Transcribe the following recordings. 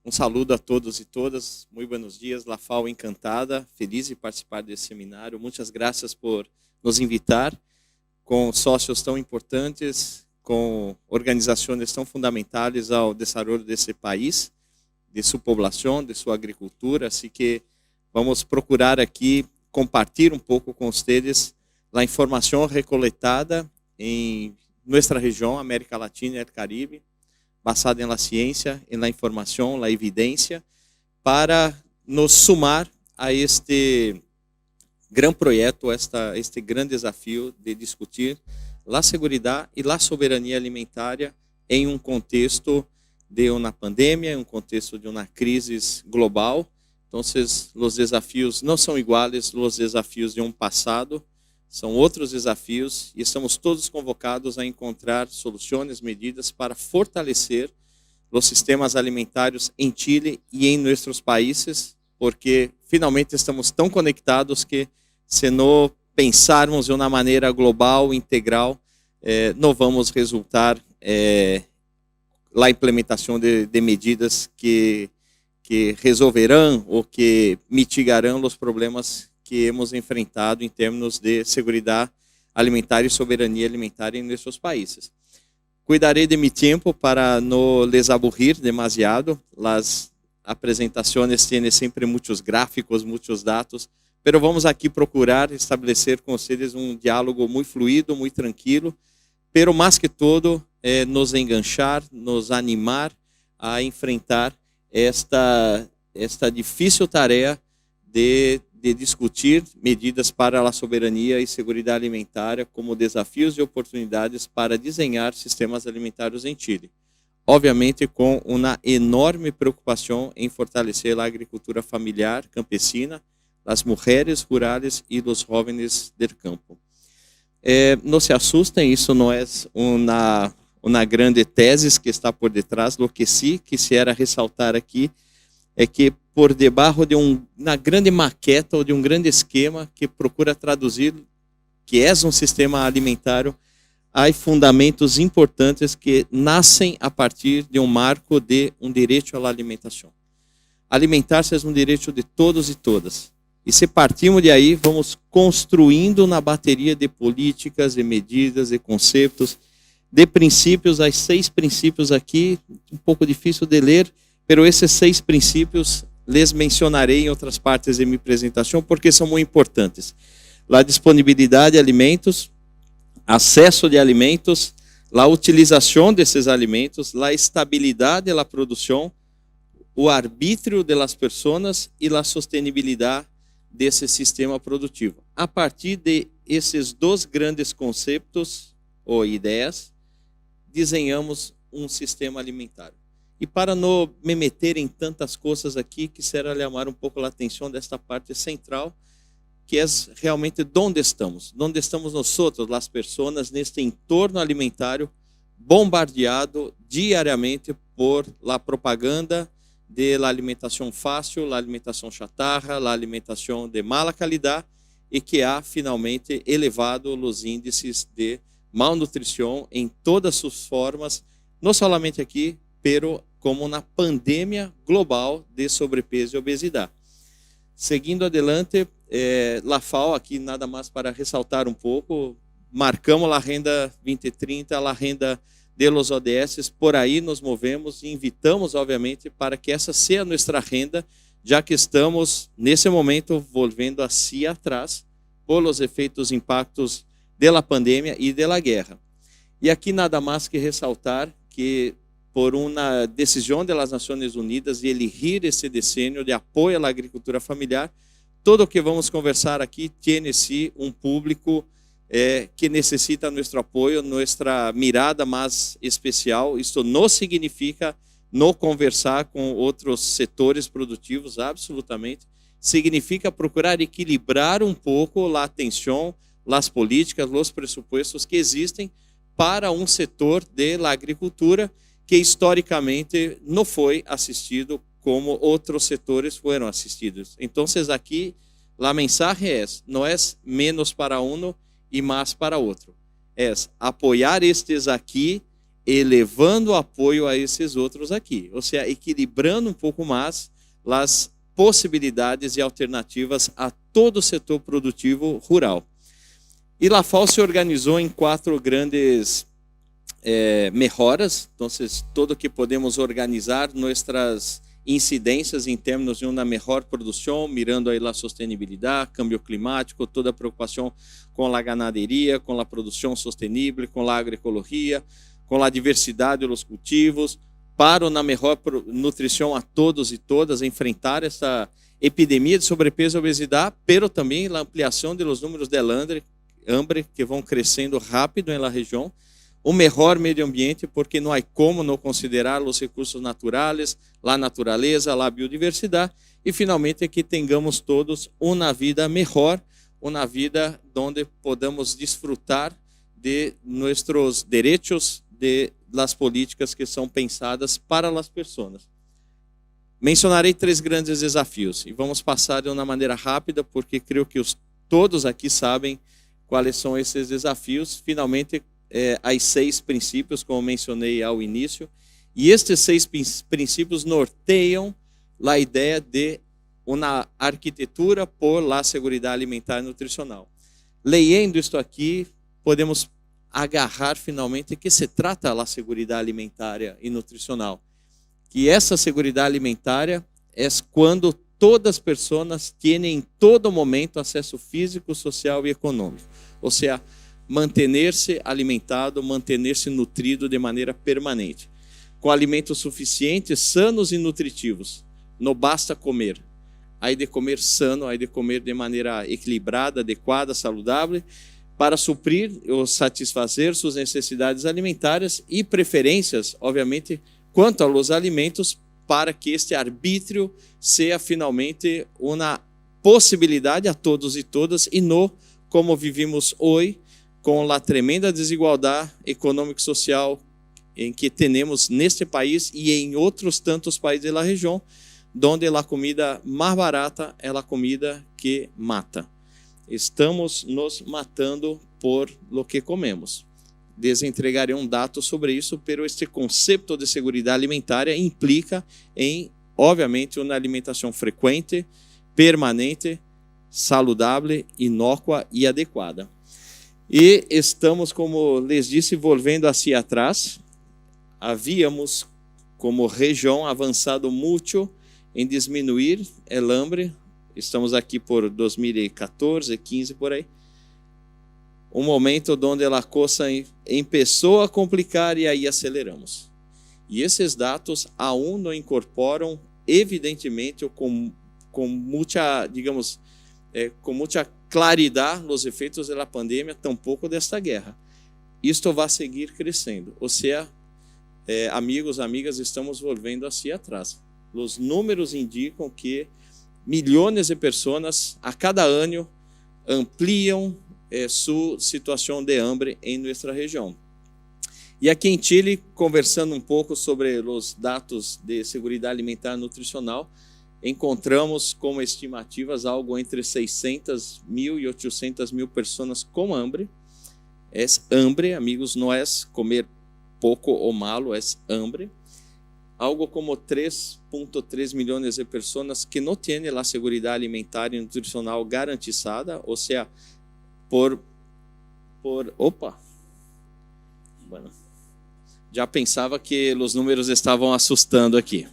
Um saludo a todos e todas. Muito buenos dias. La FAO encantada, feliz de participar desse seminário. Muitas graças por nos invitar com sócios tão importantes, com organizações tão fundamentais ao desenvolvimento desse país, de sua população, de sua agricultura. Assim que vamos procurar aqui compartilhar um pouco com vocês a informação recoletada em nossa região, América Latina e Caribe, basada na ciência, na informação, na evidência, para nos sumar a este grande projeto, este grande desafio de discutir a segurança e a soberania alimentar em um contexto de uma pandemia, em um contexto de uma crise global. Então, os desafios não são iguais aos desafios de um passado, são outros desafios e estamos todos convocados a encontrar soluções, medidas para fortalecer os sistemas alimentares em Chile e em nossos países, porque finalmente estamos tão conectados que, se não pensarmos de uma maneira global, integral, não vamos resultar na implementação de medidas que resolverão ou que mitigarão os problemas que hemos enfrentado em termos de segurança alimentar e soberania alimentar em nossos países. Cuidarei de meu tempo para não les aburrir demasiado. As apresentações têm sempre muitos gráficos, muitos dados, mas vamos aqui procurar estabelecer com vocês um diálogo muito fluido, muito tranquilo, pero mais que todo, nos enganchar, nos animar a enfrentar esta difícil tarefa de discutir medidas para a soberania e segurança alimentar como desafios e oportunidades para desenhar sistemas alimentares em Chile. Obviamente, com uma enorme preocupação em fortalecer a agricultura familiar, campesina, as mulheres rurais e os jovens do campo. Não se assustem, isso não é uma grande tese que está por detrás. O que sim quisiera ressaltar aqui é que por debaixo de uma grande maqueta ou de um grande esquema que procura traduzir que é um sistema alimentar, há fundamentos importantes que nascem a partir de um marco de um direito à alimentação. Alimentar-se é um direito de todos e todas. E se partimos de aí, vamos construindo na bateria de políticas, de medidas, de conceitos, de princípios, as 6 princípios aqui, um pouco difícil de ler, pero esses 6 princípios les mencionarei em outras partes de minha apresentação porque são muito importantes. A disponibilidade de alimentos, acesso de alimentos, a utilização desses alimentos, a estabilidade da produção, o arbítrio das pessoas e a sustentabilidade desse sistema produtivo. A partir de esses 2 grandes conceitos ou ideias, desenhamos um sistema alimentar. E para não me meter em tantas coisas aqui, quisiera chamar um pouco a atenção desta parte central, que é realmente onde estamos. Onde estamos nós, as pessoas, neste entorno alimentar bombardeado diariamente por la propaganda de la alimentação fácil, la alimentação chatarra, la alimentação de mala qualidade, e que há finalmente elevado os índices de malnutrição em todas suas formas, não somente aqui, pero como na pandemia global de sobrepeso e obesidade. Seguindo adelante, la FAO, aqui nada mais para ressaltar um pouco, marcamos a Agenda 2030, a Agenda de los ODS, por aí nos movemos e invitamos, obviamente, para que essa seja nossa agenda, já que estamos, nesse momento, volvendo hacia atrás, por os efeitos, impactos da pandemia e da guerra. E aqui nada mais que ressaltar que, por uma decisão das Nações Unidas de elegir esse decênio de apoio à agricultura familiar, tudo o que vamos conversar aqui tem sim um público que necessita nosso apoio, nossa mirada mais especial. Isso não significa não conversar com outros setores produtivos, absolutamente. Significa procurar equilibrar um pouco a atenção, as políticas, os pressupostos que existem para um setor da agricultura que historicamente não foi assistido como outros setores foram assistidos. Então, aqui, a mensagem não é menos para um e mais para outro. É apoiar estes aqui elevando o apoio a esses outros aqui, ou seja, equilibrando um pouco mais as possibilidades e alternativas a todo o setor produtivo rural. E la FAO se organizou em 4 grandes melhoras, então todo que podemos organizar nossas incidências em termos de uma melhor produção, mirando aí a sustentabilidade, câmbio climático, toda a preocupação com a ganaderia, com a produção sustentável, com a agroecologia, com a diversidade dos cultivos, para uma melhor nutrição a todos e todas, enfrentar essa epidemia de sobrepeso e obesidade, pero também a ampliação dos números de hambre que vão crescendo rápido na região, o melhor meio ambiente, porque não há como não considerar os recursos naturais, a natureza, a biodiversidade, e finalmente que tenhamos todos uma vida melhor, uma vida onde podamos desfrutar de nossos direitos, de las políticas que são pensadas para as pessoas. Mencionarei 3 grandes desafios, e vamos passar de uma maneira rápida, porque creio que todos aqui sabem quais são esses desafios. Finalmente, as 6 princípios, como mencionei ao início, e estes 6 princípios norteiam a ideia de uma arquitetura por la segurança alimentar e nutricional. Lendo isto aqui, podemos agarrar finalmente que se trata a segurança alimentar e nutricional. Que essa segurança alimentar é quando todas as pessoas têm em todo momento acesso físico, social e econômico. Ou seja, manter-se alimentado, manter-se nutrido de maneira permanente. Com alimentos suficientes, sanos e nutritivos. Não basta comer. Há de comer sano, há de comer de maneira equilibrada, adequada, saudável, para suprir ou satisfazer suas necessidades alimentares e preferências, obviamente, quanto aos alimentos, para que este arbítrio seja finalmente uma possibilidade a todos e todas, e não como vivimos hoje, com a tremenda desigualdade econômico-social em que temos neste país e em outros tantos países da região, onde a comida mais barata é a comida que mata. Estamos nos matando por lo que comemos. Desentregarei um dado sobre isso, pero este conceito de segurança alimentar implica em, obviamente, uma alimentação frequente, permanente, saudável, inócua e adequada. E estamos, como lhes disse, volvendo hacia atrás. Havíamos, como região, avançado muito em diminuir o hambre. Estamos aqui por 2014, 15 por aí. Um momento onde a coisa começou a complicar e aí aceleramos. E esses dados aún não incorporam, evidentemente, com muita, digamos, com muita claridade os efeitos da pandemia, tampouco desta guerra. Isto vai seguir crescendo. Ou seja, amigos, amigas, estamos volvendo hacia atrás. Os números indicam que milhões de pessoas a cada ano ampliam sua situação de hambre em nossa região. E aqui em Chile, conversando um pouco sobre os dados de segurança alimentar e nutricional, encontramos como estimativas algo entre 600 mil e 800 mil pessoas com hambre. É hambre, amigos, não é comer pouco ou malo, é hambre. Algo como 3,3 milhões de pessoas que não têm a segurança alimentar e nutricional garantizada, ou seja, Bueno, já pensava que os números estavam assustando aqui.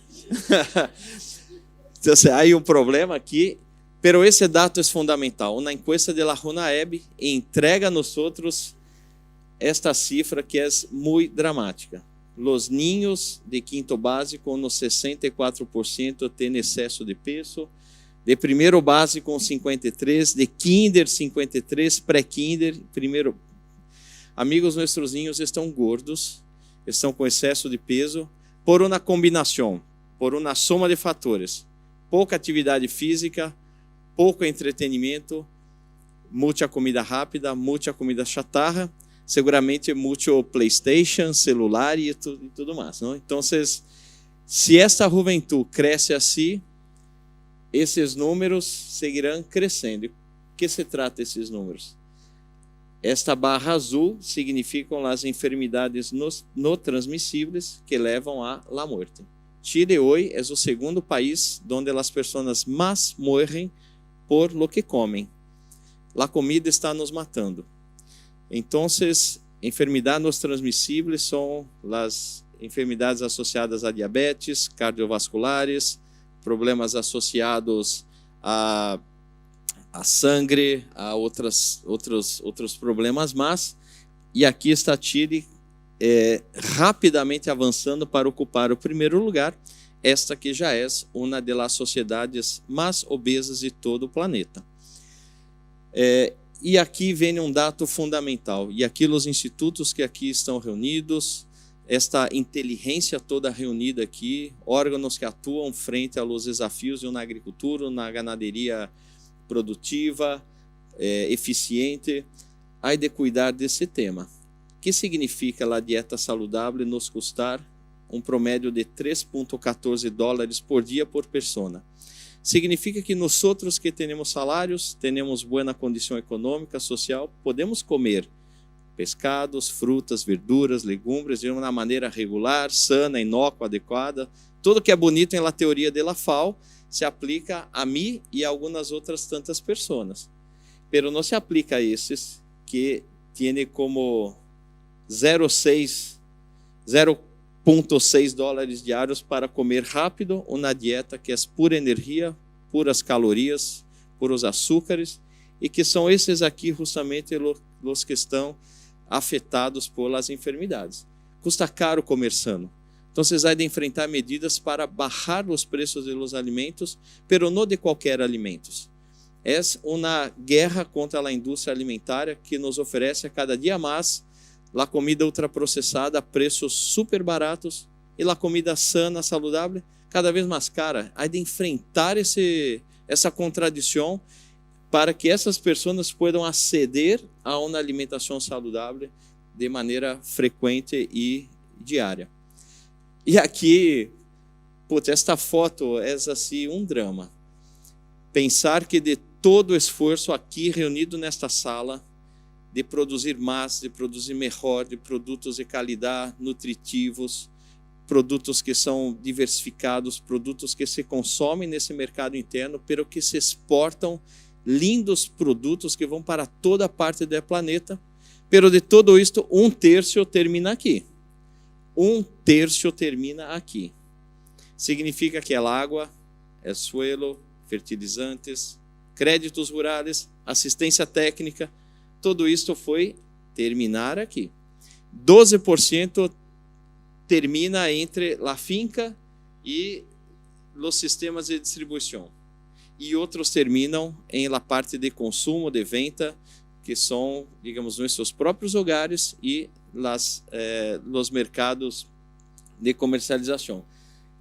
Então, há um problema aqui, pero esse dado é fundamental. Uma encuesta de la Junaeb entrega a nós esta cifra que é muito dramática. Os niños de quinto básico, nos 64% têm excesso de peso, de primeiro básico 53%, de kinder 53%, pré-kinder, primeiro. Amigos, nossos ninhos estão gordos, estão com excesso de peso, por uma combinação, por uma soma de fatores. Pouca atividade física, pouco entretenimento, muita comida rápida, muita comida chatarra, seguramente muito PlayStation, celular e tudo mais. Não? Então, se esta juventude cresce assim, esses números seguirão crescendo. O que se trata esses números? Esta barra azul significam as enfermidades no transmissíveis que levam a la muerte. Chile hoje é o segundo país onde as pessoas mais morrem por lo que comem. A comida está nos matando. Então, enfermidades nos transmissíveis são as enfermidades associadas a diabetes, cardiovasculares, problemas associados a sangue, a outros problemas mais. E aqui está Chile rapidamente avançando para ocupar o primeiro lugar, esta que já é uma das sociedades mais obesas de todo o planeta. E aqui vem um dado fundamental, e aqui os institutos que aqui estão reunidos, esta inteligência toda reunida aqui, órgãos que atuam frente aos desafios na agricultura, na ganaderia produtiva, eficiente, há de cuidar desse tema. O que significa a dieta saudável nos custar um promédio de $3,14 por dia por pessoa? Significa que nós outros que temos salários, temos boa condição econômica, social, podemos comer pescados, frutas, verduras, legumes de uma maneira regular, sana, inócua, adequada. Tudo que é bonito na teoria de la FAO se aplica a mim e a algumas outras tantas pessoas. Pero não se aplica a esses que têm como 0,6 dólares diários para comer rápido uma dieta que é pura energia, puras calorias, puros açúcares, e que são esses aqui justamente os que estão afetados pelas enfermidades. Custa caro comer sano. Então, vocês vão enfrentar medidas para baixar os preços dos alimentos, pero não de qualquer alimentos. É uma guerra contra a indústria alimentar que nos oferece a cada dia mais a comida ultraprocessada a preços super baratos e a comida sana, saudável, cada vez mais cara. Há de enfrentar essa contradição para que essas pessoas possam aceder a uma alimentação saudável de maneira frequente e diária. E aqui, esta foto é assim um drama. Pensar que de todo o esforço aqui reunido nesta sala, de produzir mais, de produzir melhor, de produtos de qualidade, nutritivos, produtos que são diversificados, produtos que se consomem nesse mercado interno, pero que se exportam, lindos produtos que vão para toda parte do planeta, pero de todo isto, 1/3 termina aqui. 1/3 termina aqui. Significa que a água, suelo, fertilizantes, créditos rurais, assistência técnica, tudo isto foi terminar aqui. 12% termina entre a finca e os sistemas de distribuição. E outros terminam em la parte de consumo, de venda, que são, digamos, nossos próprios hogares e os mercados de comercialização.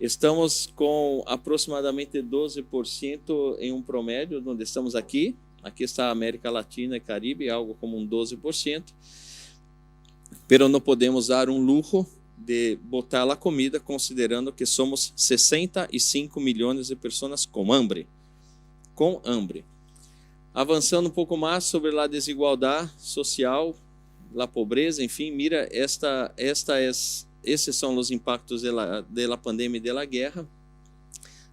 Estamos com aproximadamente 12% em um promédio, onde estamos aqui. Aqui está a América Latina e Caribe, algo como um 12%. Pero não podemos dar um luxo de botar a comida, considerando que somos 65 milhões de pessoas com hambre. Com hambre. Avançando um pouco mais sobre a desigualdade social, a pobreza, enfim, mira, esses são os impactos da pandemia e da guerra.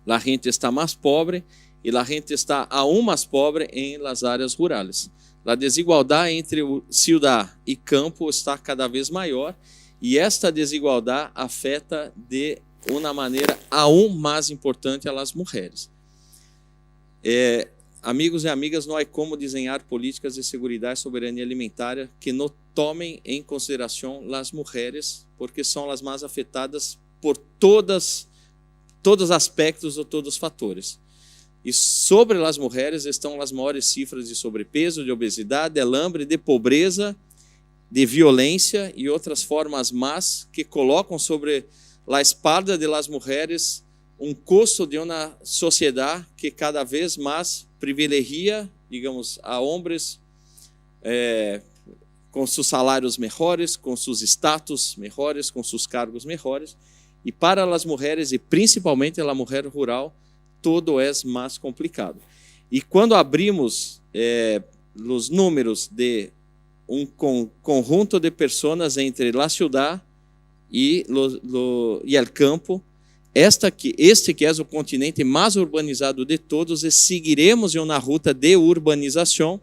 A gente está mais pobre e a gente está aún mais pobre em las áreas rurais. A desigualdade entre o cidade e campo está cada vez maior e esta desigualdade afeta de uma maneira aún mais importante as mulheres. Amigos e amigas, não há como desenhar políticas de segurança e soberania alimentar que não tomem em consideração as mulheres, porque são as mais afetadas por todos os aspectos ou todos os fatores. E sobre as mulheres estão as maiores cifras de sobrepeso, de obesidade, de hambre, de pobreza, de violência e outras formas más que colocam sobre a espalda de las mulheres um custo de uma sociedade que cada vez mais privilegia, digamos, a homens com seus salários melhores, com seus status melhores, com seus cargos melhores, e para as mulheres, e principalmente a mulher rural, tudo é mais complicado. E quando abrimos os números de conjunto de pessoas entre la ciudad e el campo. Este que é o continente mais urbanizado de todos, e seguiremos em uma ruta de urbanização.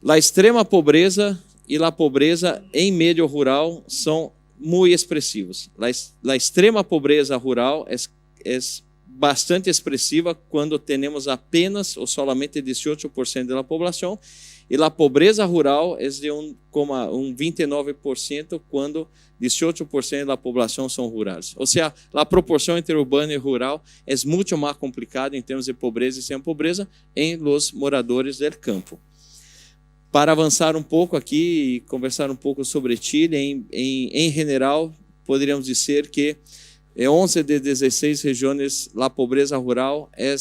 A extrema pobreza e a pobreza em meio rural são muito expressivos. A extrema pobreza rural é bastante expressiva quando temos apenas ou solamente 18% da população, e a pobreza rural é de 29% quando 18% da população são rurais. Ou seja, a proporção entre urbano e rural é muito mais complicada em termos de pobreza e sem pobreza em los moradores del campo. Para avançar um pouco aqui e conversar um pouco sobre Chile, em geral, poderíamos dizer que em 11 de 16 regiões a pobreza rural é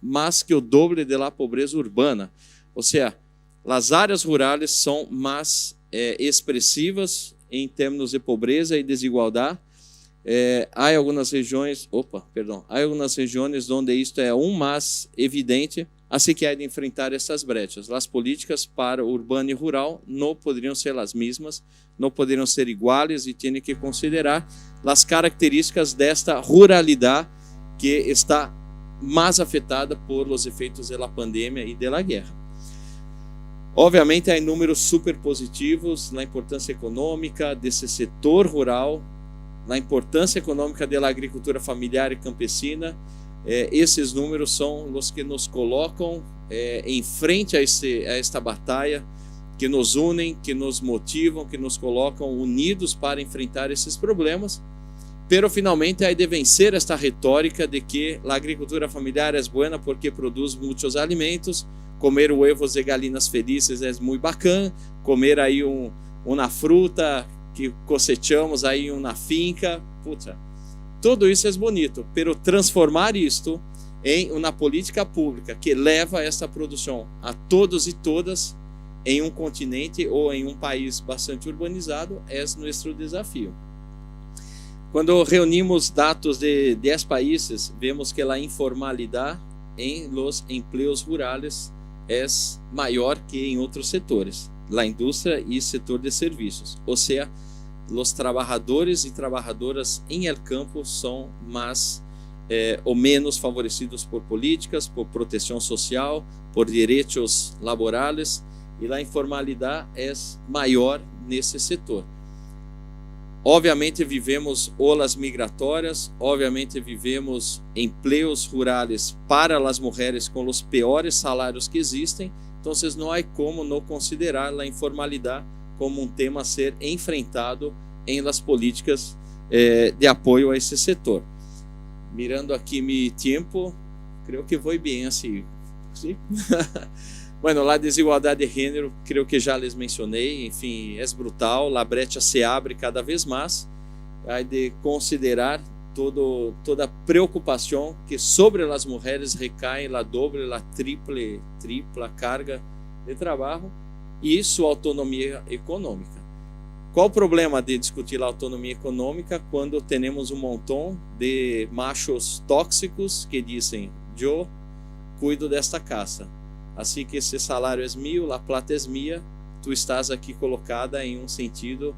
mais que o doble da pobreza urbana. Ou seja, as áreas rurais são mais expressivas em termos de pobreza e desigualdade. Há algumas regiões, onde isto é mais evidente, assim que há de enfrentar essas brechas. As políticas para urbano e rural não poderiam ser as mesmas, não poderiam ser iguais, e tem que considerar as características desta ruralidade que está mais afetada por os efeitos da pandemia e da guerra. Obviamente, há números super positivos na importância econômica desse setor rural, na importância econômica da agricultura familiar e campesina. Esses números são os que nos colocam em frente a esta batalha, que nos unem, que nos motivam, que nos colocam unidos para enfrentar esses problemas. Pero finalmente há de vencer esta retórica de que a agricultura familiar é boa porque produz muitos alimentos. Comer huevos de galinas felizes é muito bacana, comer aí uma fruta que cosechamos aí na finca, puta, tudo isso é bonito, pero transformar isto em uma política pública que leva esta produção a todos e todas em um continente ou em um país bastante urbanizado é nosso desafio. Quando reunimos dados de 10 países, vemos que a informalidade em los empleos rurales é maior que em outros setores, a indústria e setor de serviços. Ou seja, os trabalhadores e trabalhadoras em el campo são mais ou menos favorecidos por políticas, por proteção social, por direitos laborais, e a informalidade é maior nesse setor. Obviamente vivemos olas migratórias, obviamente vivemos empleos rurais para as mulheres com os piores salários que existem, então não há como não considerar a informalidade como um tema a ser enfrentado em las políticas de apoio a esse setor. Mirando aqui meu tempo, creio que foi bem assim. ¿Sí? Bueno, a desigualdade de gênero, creio que já les mencionei, enfim, é brutal, a brecha se abre cada vez mais, há de considerar toda a preocupação que sobre as mulheres recai a doble, a tripla carga de trabalho e sua autonomia econômica. Qual o problema de discutir a autonomia econômica quando temos um montão de machos tóxicos que dizem: eu cuido desta casa, assim que esse salário é meu, a plata é minha, tu estás aqui colocada em um sentido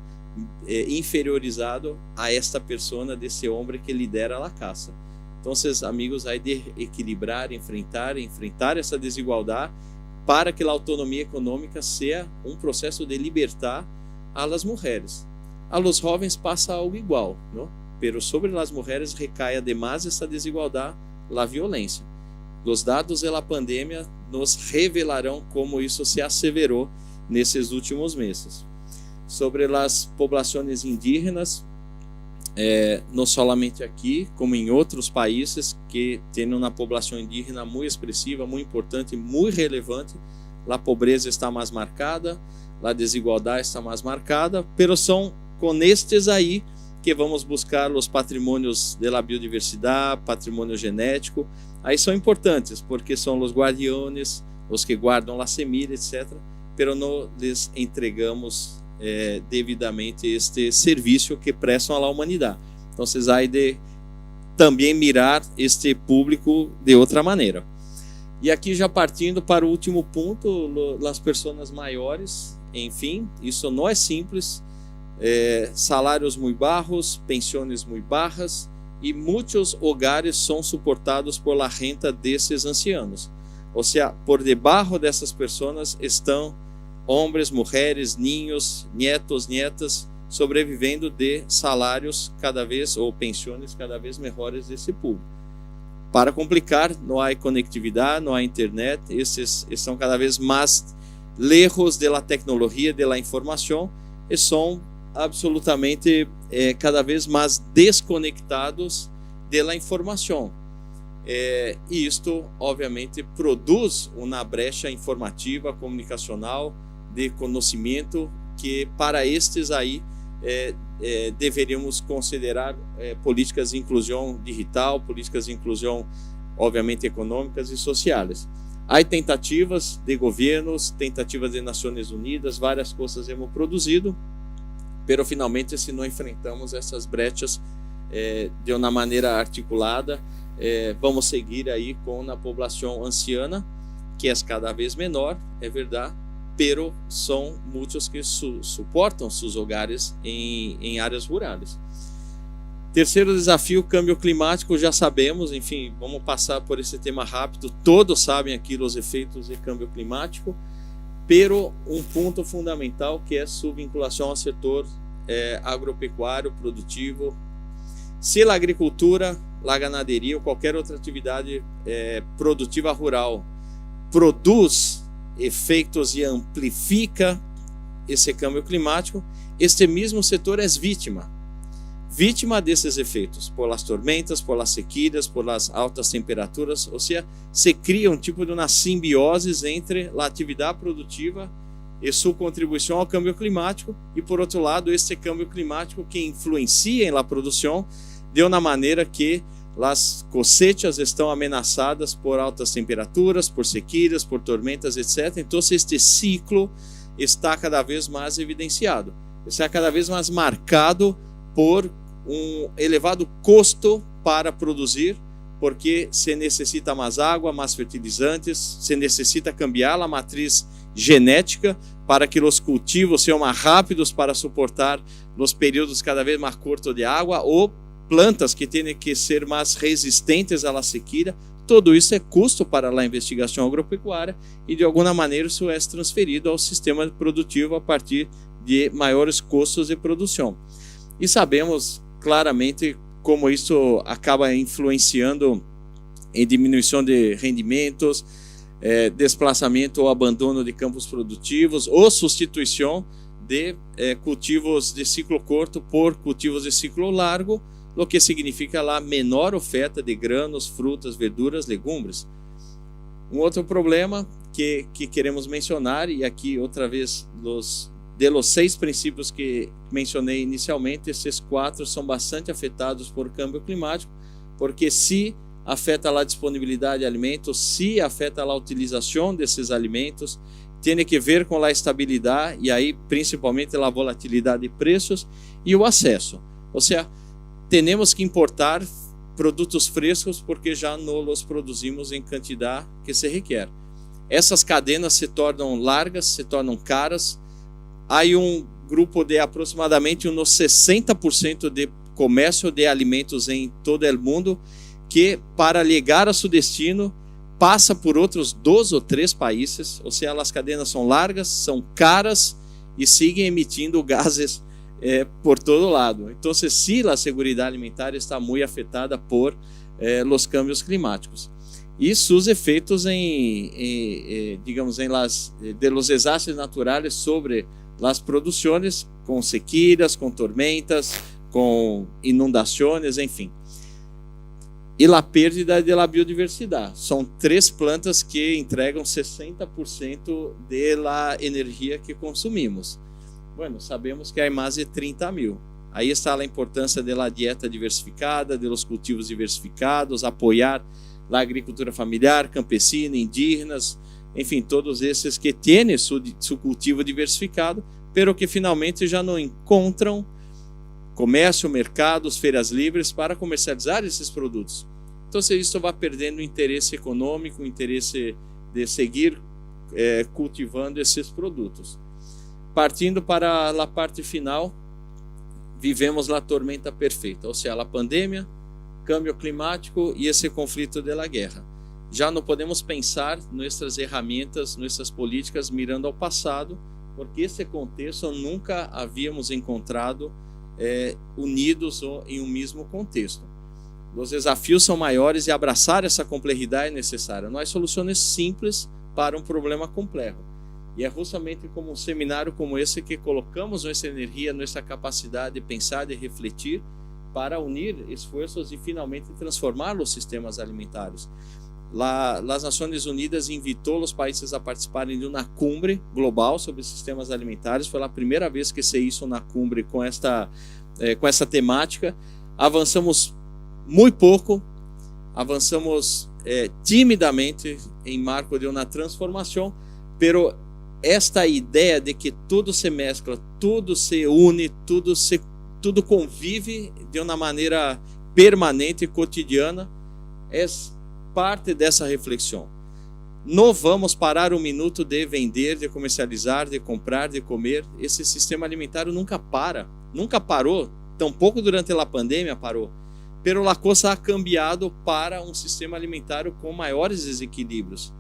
inferiorizado a esta persona, desse homem que lidera a casa. Então, amigos, há de equilibrar, enfrentar essa desigualdade para que a autonomia econômica seja um processo de libertar a las mulheres. A los jovens passa algo igual, não? Pero sobre as mulheres recai ademais essa desigualdade, a violência. Os dados da pandemia nos revelarão como isso se asseverou nesses últimos meses. Sobre as populações indígenas, não somente aqui, como em outros países que têm uma população indígena muito expressiva, muito importante, muito relevante, a pobreza está mais marcada, a desigualdade está mais marcada, pero são com estes aí que vamos buscar os patrimônios da biodiversidade, patrimônio genético. Aí são importantes, porque são os guardiões, os que guardam a semilha, etc. Pero não lhes entregamos devidamente este serviço que prestam à humanidade. Então, vocês há de também mirar este público de outra maneira. E aqui já partindo para o último ponto, as pessoas maiores, enfim, isso não é simples. Salários muito baixos, pensiones muito bajas e muitos hogares são suportados por la renta desses ancianos. Ou seja, por debaixo dessas pessoas estão homens, mulheres, ninhos, nietos, nietas, sobrevivendo de salários cada vez, ou pensiones cada vez melhores desse público. Para complicar, não há conectividade, não há internet, esses estão cada vez mais lejos da tecnologia, da informação, e são absolutamente cada vez mais desconectados da informação. E isto, obviamente, produz uma brecha informativa, comunicacional, de conhecimento, que para estes aí deveríamos considerar políticas de inclusão digital, políticas de inclusão, obviamente, econômicas e sociais. Há tentativas de governos, tentativas de Nações Unidas, várias coisas hemos produzido, pero finalmente, se não enfrentamos essas brechas de uma maneira articulada, vamos seguir aí com a população anciana, que é cada vez menor, é verdade, pero são muitos que suportam seus hogares em áreas rurais. Terceiro desafio, câmbio climático, já sabemos, enfim, vamos passar por esse tema rápido, todos sabem aqui os efeitos do câmbio climático, pero um ponto fundamental que é sua vinculação ao setor agropecuário, produtivo. Se a agricultura, a ganaderia ou qualquer outra atividade produtiva rural produz efeitos e amplifica esse câmbio climático, este mesmo setor é vítima desses efeitos, por las tormentas, por las sequías, por las altas temperaturas, ou seja, se cria um tipo de uma simbiose entre a atividade produtiva e sua contribuição ao câmbio climático, e por outro lado, este câmbio climático que influencia em la produção de uma maneira que as cosechas estão ameaçadas por altas temperaturas, por sequías, por tormentas, etc. Então, este ciclo está cada vez mais evidenciado, está cada vez mais marcado por um elevado custo para produzir, porque se necessita mais água, mais fertilizantes, se necessita cambiar a matriz genética para que os cultivos sejam mais rápidos para suportar nos períodos cada vez mais curtos de água, ou plantas que têm que ser mais resistentes à sequía. Tudo isso é custo para a investigação agropecuária e de alguma maneira isso é transferido ao sistema produtivo a partir de maiores custos de produção. E sabemos claramente como isso acaba influenciando em diminuição de rendimentos, desplaçamento ou abandono de campos produtivos ou substituição de cultivos de ciclo curto por cultivos de ciclo largo, o que significa a menor oferta de granos, frutas, verduras, legumes. Um outro problema que queremos mencionar, e aqui outra vez los 6 princípios que mencionei inicialmente, esses 4 são bastante afetados por câmbio climático, porque se afeta a disponibilidade de alimentos, se afeta a utilização desses alimentos, tem que ver com a estabilidade e aí principalmente a volatilidade de preços e o acesso. Ou seja, temos que importar produtos frescos porque já não os produzimos em quantidade que se requer. Essas cadenas se tornam largas, se tornam caras. Há um grupo de aproximadamente uns 60% de comércio de alimentos em todo o mundo que, para chegar a seu destino, passa por outros 2 ou 3 países. Ou seja, as cadenas são largas, são caras e seguem emitindo gases por todo lado. Então, se a segurança alimentar está muito afetada por os câmbios climáticos e seus efeitos digamos, de los desastres naturais sobre as produções, com sequías, com tormentas, com inundações, enfim. E a perda da biodiversidade. São 3 plantas que entregam 60% da energia que consumimos. Bueno, sabemos que há mais de 30 mil. Aí está a importância da dieta diversificada, dos cultivos diversificados, apoiar a agricultura familiar, campesina, indígenas, enfim, todos esses que têm seu cultivo diversificado, pero que finalmente já não encontram comércio, mercados, feiras livres para comercializar esses produtos. Então, isso vai perdendo o interesse econômico, o interesse de seguir cultivando esses produtos. Partindo para a parte final, vivemos a tormenta perfeita, ou seja, a pandemia, câmbio climático e esse conflito da guerra. Já não podemos pensar nossas ferramentas, nossas políticas mirando ao passado, porque esse contexto nunca havíamos encontrado unidos em um mesmo contexto. Os desafios são maiores e abraçar essa complexidade é necessária. Não há soluções simples para um problema complexo. E é justamente como um seminário como esse que colocamos nossa energia, nossa capacidade de pensar, de refletir, para unir esforços e finalmente transformar os sistemas alimentares. As Nações Unidas invitou os países a participarem de uma cumbre global sobre sistemas alimentares. Foi a primeira vez que se hizo uma cumbre com essa temática. Avançamos muito pouco, avançamos timidamente em marco de uma transformação, pero esta ideia de que tudo se mescla, tudo se une, tudo convive de uma maneira permanente e cotidiana, é parte dessa reflexão. Não vamos parar um minuto de vender, de comercializar, de comprar, de comer. Esse sistema alimentar nunca parou, tampouco durante a pandemia parou. Pero a coisa ha cambiado para um sistema alimentar com maiores desequilíbrios.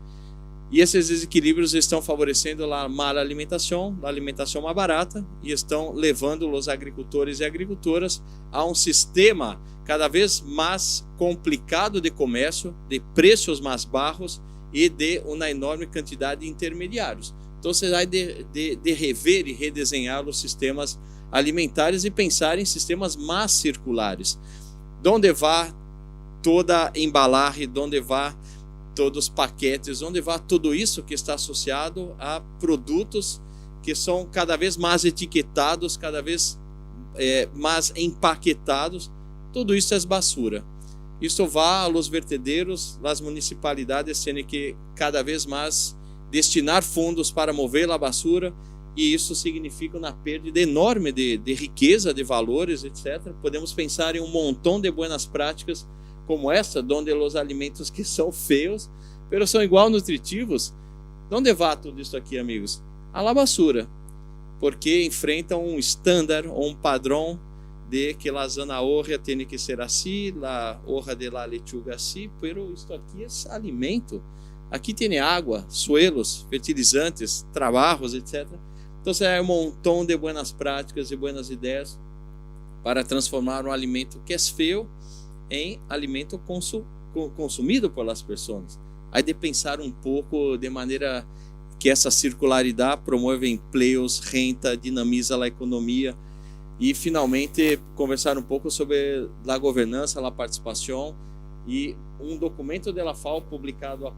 E esses desequilíbrios estão favorecendo a má alimentação mais barata, e estão levando os agricultores e agricultoras a um sistema cada vez mais complicado de comércio, de preços mais baixos e de uma enorme quantidade de intermediários. Então, você vai de rever e redesenhar os sistemas alimentares e pensar em sistemas mais circulares. Onde vai toda a embalagem, onde vai todos os paquetes, onde vai tudo isso que está associado a produtos que são cada vez mais etiquetados, cada vez mais empaquetados. Tudo isso é basura. Isso vai aos vertedeiros, as municipalidades têm que cada vez mais destinar fundos para mover a basura, e isso significa uma perda enorme de riqueza, de valores, etc. Podemos pensar em um montão de boas práticas como essa, onde os alimentos que são feios, mas são igual nutritivos. Onde vai tudo isso aqui, amigos? A la basura, porque enfrentam um estándar ou um padrão de que a zanahoria tem que ser assim, a hoja de la lechuga assim, pero isto aqui é alimento. Aqui tem água, suelos, fertilizantes, trabalhos, etc. Então, é um montão de boas práticas e boas ideias para transformar um alimento que é feio em alimento consumido pelas pessoas. Aí de pensar um pouco de maneira que essa circularidade promove empregos, renda, dinamiza a economia, e finalmente conversar um pouco sobre a governança, a participação, e um documento da FAO publicado há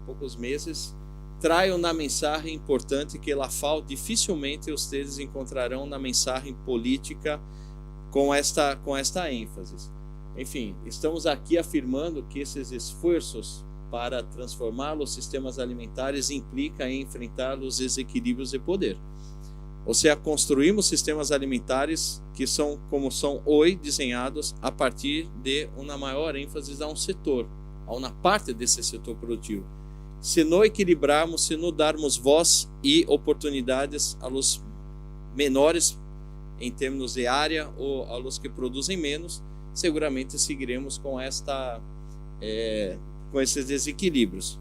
poucos meses, traz uma mensagem importante que a FAO dificilmente vocês encontrarão na mensagem política com esta ênfase. Enfim, estamos aqui afirmando que esses esforços para transformar os sistemas alimentares implica em enfrentar os desequilíbrios de poder. Ou seja, construímos sistemas alimentares que são como são hoje desenhados a partir de uma maior ênfase a um setor, a uma parte desse setor produtivo. Se não equilibrarmos, se não darmos voz e oportunidades aos menores em termos de área ou aos que produzem menos, seguramente seguiremos com esses desequilíbrios.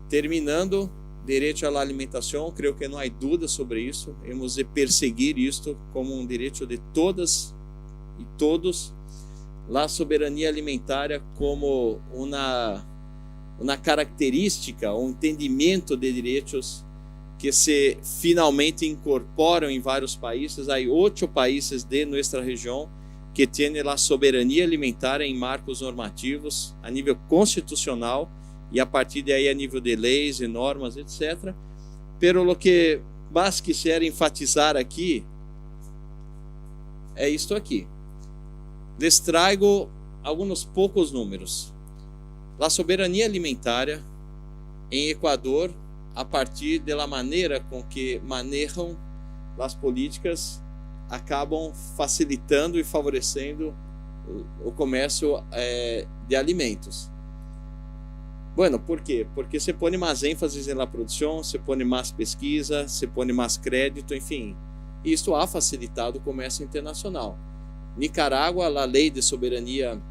Terminando, direito à alimentação, creio que não há dúvida sobre isso. Temos de perseguir isto como um direito de todas e todos. A soberania alimentar como uma característica, um entendimento de direitos que se finalmente incorporam em vários países. Há 8 países de nossa região que têm a soberania alimentar em marcos normativos a nível constitucional, e a partir daí a nível de leis e normas, etc. Pero o que mais quisiera enfatizar aqui é isto aqui. Les trago alguns poucos números. A soberania alimentar em Equador, a partir da maneira com que manejam as políticas, acabam facilitando e favorecendo o comércio de alimentos. Bueno, ¿por quê? Porque se põe mais ênfase na produção, se põe mais pesquisa, se põe mais crédito, enfim. Isto ha facilitado o comércio internacional. Nicarágua, a lei de soberania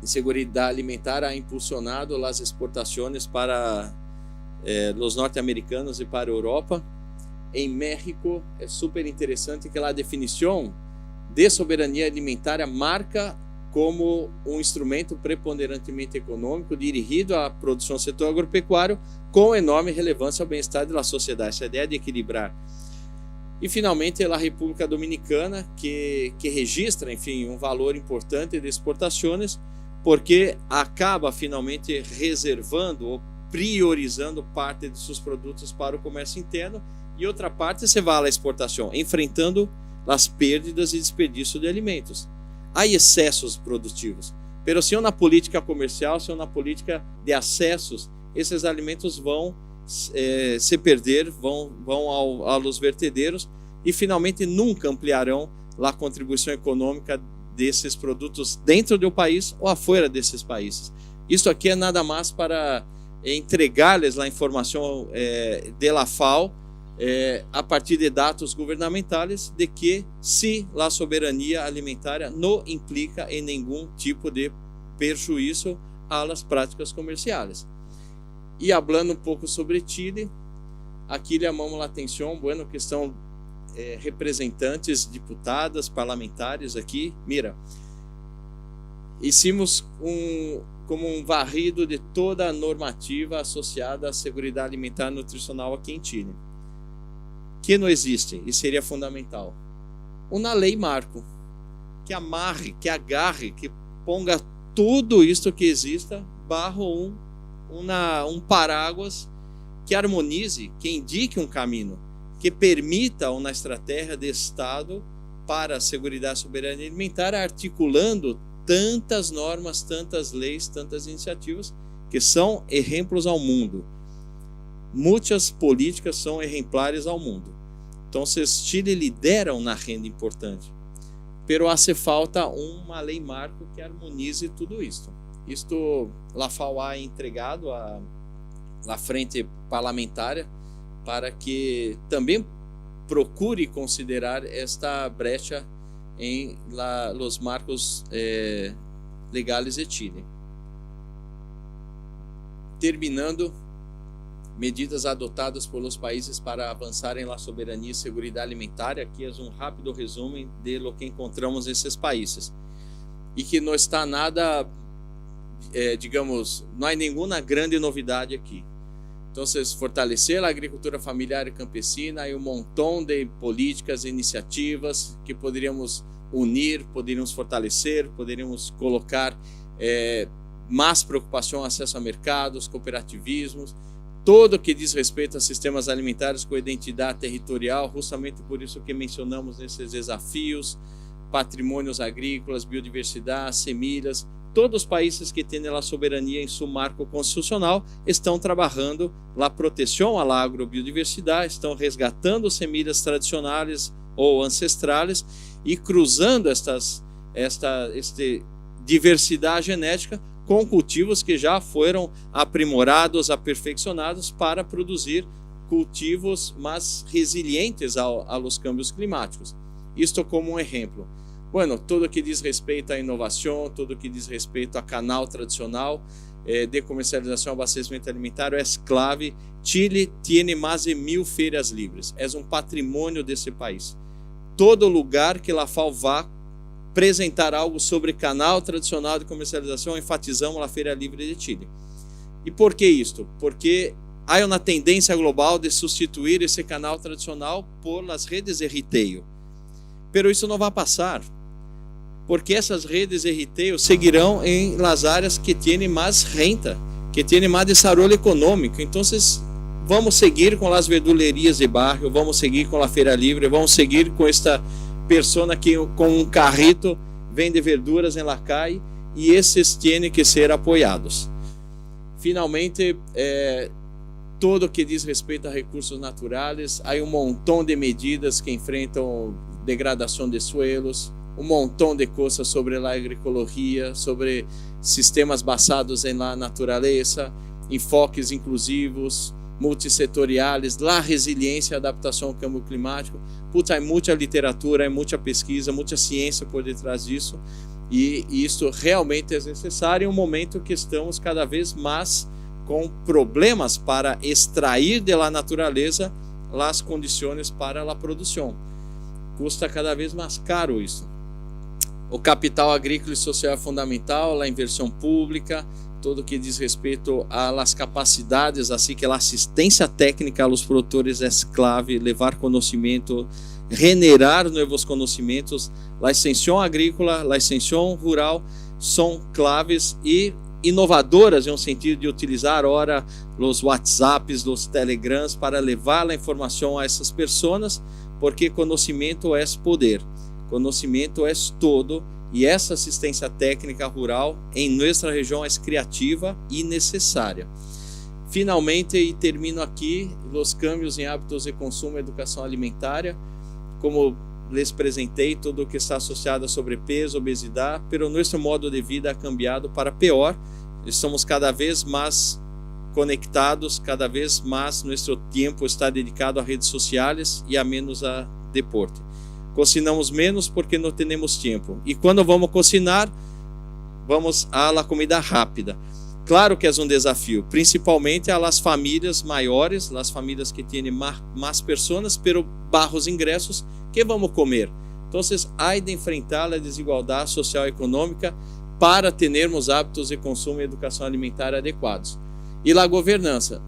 e segurança alimentar ha impulsionado as exportações para os norte-americanos e para a Europa. Em México, é super interessante que a definição de soberania alimentar marca como um instrumento preponderantemente econômico dirigido à produção do setor agropecuário com enorme relevância ao bem-estar da sociedade. Essa ideia de equilibrar. E, finalmente, a República Dominicana, que registra, enfim, um valor importante de exportações, porque acaba, finalmente, reservando ou priorizando parte de seus produtos para o comércio interno e outra parte se vai à exportação, enfrentando as perdas e desperdício de alimentos. Há excessos produtivos, mas se na política comercial, se na política de acessos, esses alimentos vão se perder, vão aos vertedeiros e finalmente nunca ampliarão a contribuição econômica desses produtos dentro do país ou fora desses países. Isso aqui é nada mais para entregar-lhes a informação de la FAO a partir de dados governamentais de que se a soberania alimentar não implica em nenhum tipo de prejuízo às práticas comerciais. E falando um pouco sobre Chile, aqui chamamos a atenção, bueno, que estão representantes, deputadas, parlamentares aqui. Mira, hicimos como um varrido de toda a normativa associada à segurança alimentar e nutricional aqui em Chile, que não existe e seria fundamental. Uma lei marco que amarre, que agarre, que ponga tudo isto que exista barro um paráguas que harmonize, que indique um caminho, que permita uma estratégia de Estado para a segurança e soberania alimentar, articulando tantas normas, tantas leis, tantas iniciativas que são exemplos ao mundo. Muitas políticas são exemplares ao mundo. Então, Chile lidera uma renda importante, pero hace falta uma lei marco que harmonize tudo isto. Isto la FAO ha entregado à frente parlamentar para que também procure considerar esta brecha em los marcos legais de Chile. Terminando, medidas adotadas pelos países para avançarem na soberania e segurança alimentar. Aqui é um rápido resumo de lo que encontramos nesses países. E que não está nada, digamos, não há nenhuma grande novidade aqui. Então, fortalecer a agricultura familiar e campesina e um montão de políticas e iniciativas que poderíamos unir, poderíamos fortalecer, poderíamos colocar mais preocupação, acesso a mercados, cooperativismos, todo que diz respeito a sistemas alimentares com identidade territorial, justamente por isso que mencionamos nesses desafios, patrimônios agrícolas, biodiversidade, semilhas. Todos os países que têm a soberania em seu marco constitucional estão trabalhando na proteção à agrobiodiversidade, estão resgatando semilhas tradicionais ou ancestrais e cruzando esta diversidade genética com cultivos que já foram aprimorados, aperfeiçoados para produzir cultivos mais resilientes aos câmbios climáticos. Isto como um exemplo. Bueno, tudo que diz respeito à inovação, tudo que diz respeito a canal tradicional de comercialização e abastecimento alimentar é clave. Chile tem mais de 1000 feiras livres, é um patrimônio desse país. Todo lugar que a FAO vá apresentar algo sobre canal tradicional de comercialização, enfatizamos a Feira Livre de Chile. E por que isto? Porque há uma tendência global de substituir esse canal tradicional por as redes de retail. Pero isso não vai passar, porque essas redes de retail seguirão em las áreas que têm mais renda, que têm mais desenvolvimento econômico. Então, vamos seguir com as verdulerias de bairro, vamos seguir com a Feira Livre, vamos seguir com esta pessoa que com um carrito vende verduras em la calle, e esses têm que ser apoiados. Finalmente, tudo que diz respeito a recursos naturais, há um montão de medidas que enfrentam degradação de suelos, um montão de coisas sobre a agroecologia, sobre sistemas basados em la natureza, enfoques inclusivos, multissetoriais, la resiliência e adaptação ao câmbio climático. Há muita literatura, muita pesquisa, muita ciência por detrás disso, e isso realmente é necessário em um momento que estamos cada vez mais com problemas para extrair da natureza as condições para a produção. Custa cada vez mais caro isso. O capital agrícola e social é fundamental, a inversão pública, tudo que diz respeito às capacidades, assim que a assistência técnica aos produtores é clave, levar conhecimento, generar novos conhecimentos, a extensão agrícola, a extensão rural são claves e inovadoras no sentido de utilizar ora os WhatsApps, os Telegrams para levar a informação a essas pessoas, porque conhecimento é poder, conhecimento é todo, e essa assistência técnica rural em nossa região é criativa e necessária. Finalmente, e termino aqui, os câmbios em hábitos de consumo e educação alimentar, como lhes apresentei, tudo o que está associado a sobrepeso, obesidade, pero nosso modo de vida ha cambiado para pior. Estamos cada vez mais conectados, cada vez mais nosso tempo está dedicado a redes sociais e a menos a deporte. Cocinamos menos porque não temos tempo. E quando vamos cocinar, vamos à la comida rápida. Claro que é um desafio, principalmente às famílias maiores, às famílias que têm mais pessoas, pero baixos ingressos, que vamos comer. Então, há de enfrentar a desigualdade social e econômica para termos hábitos de consumo e educação alimentar adequados. E a governança.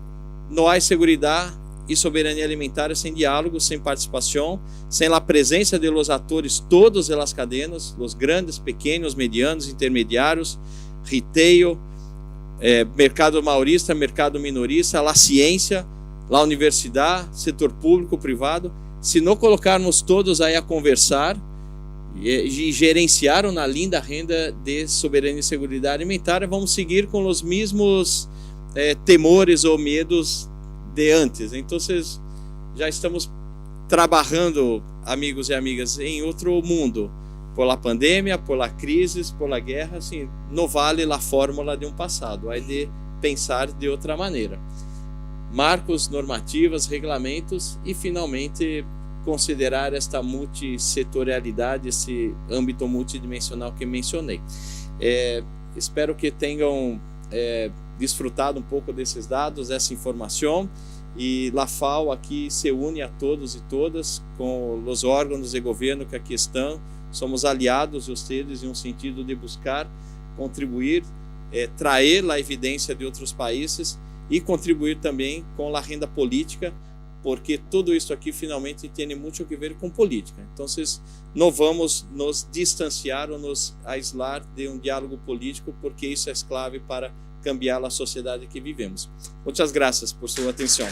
Não há segurança e soberania alimentar sem diálogo, sem participação, sem a presença de los atores todos elas cadenas, os grandes, pequenos, medianos, intermediários, retail, mercado maurista, mercado minorista, a ciência, a universidade, setor público, privado. Se não colocarmos todos aí a conversar e gerenciar na linda renda de soberania e segurança alimentar, vamos seguir com os mesmos temores ou medos de antes. Então, já estamos trabalhando, amigos e amigas, em outro mundo. Por la pandemia, por la crise, por la guerra, assim, não vale a fórmula de um passado, há de pensar de outra maneira. Marcos, normativas, regulamentos e, finalmente, considerar esta multissetorialidade, esse âmbito multidimensional que mencionei. Espero que tenham desfrutado um pouco desses dados, dessa informação, e a FAO aqui se une a todos e todas com os órgãos de governo que aqui estão. Somos aliados de vocês em um sentido de buscar contribuir, trazer a evidência de outros países e contribuir também com a renda política, porque tudo isso aqui finalmente tem muito a ver com política. Então, não vamos nos distanciar ou nos aislar de um diálogo político, porque isso é clave para cambiar a sociedade que vivemos. Muitas graças por sua atenção.